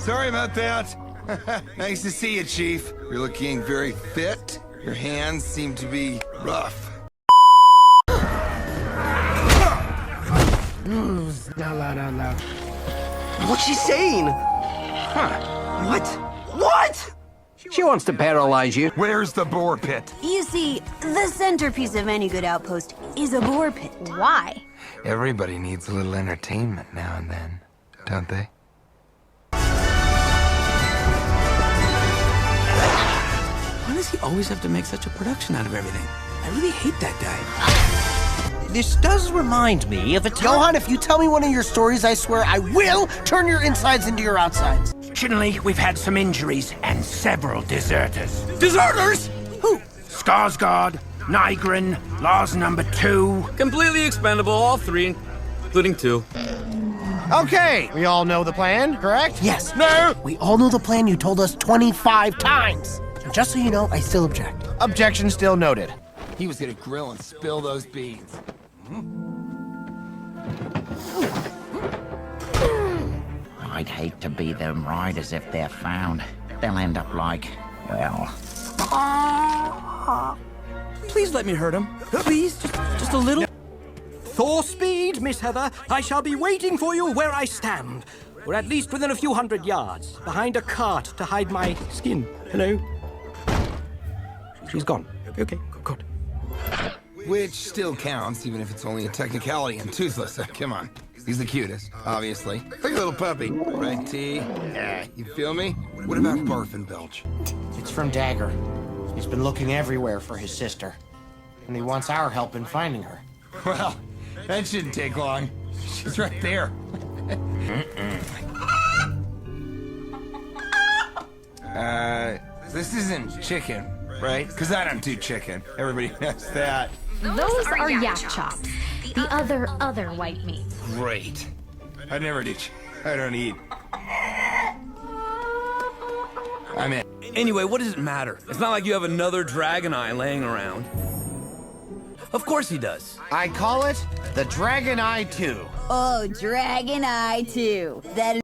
Sorry about that. Nice to see you, Chief. You're looking very fit. Your hands seem to be rough. What's she saying? Huh? What? She wants to paralyze you. Where's the boar pit? You see, the centerpiece of any good outpost is a boar pit. Why? Everybody needs a little entertainment now and then, don't they? Why does he always have to make such a production out of everything? I really hate that guy. This does remind me of a time. Johan, if you tell me one of your stories, I swear I will turn your insides into your outsides. Fortunately, we've had some injuries and several deserters. Deserters? Who? Skarsgård, Nygren, Laws number 2. Completely expendable, all three, including 2. Okay, we all know the plan, correct? Yes. No. We all know the plan you told us 25 times. And just so you know, I still object. Objection still noted. He was gonna grill and spill those beans. I'd hate to be them riders if they're found. They'll end up like, well... Please let me hurt him. Please, just a little. Thor speed, Miss Heather. I shall be waiting for you where I stand. Or at least within a few hundred yards, behind a cart to hide my skin. Hello? She's gone. Okay, good. Which still counts, even if it's only a technicality and toothless. Come on. He's the cutest, obviously. Like a little puppy. Right, T? Yeah, you feel me? What about Barf and Belch? It's from Dagger. He's been looking everywhere for his sister. And he wants our help in finding her. Well, that shouldn't take long. She's right there. This isn't chicken, right? Because I don't do chicken. Everybody knows that. Those are yak chops. The other white meat. Great. I never do. I don't eat. I'm in. Anyway, what does it matter? It's not like you have another dragon eye laying around. Of course he does. I call it the Dragon Eye 2. Oh, Dragon Eye 2. That is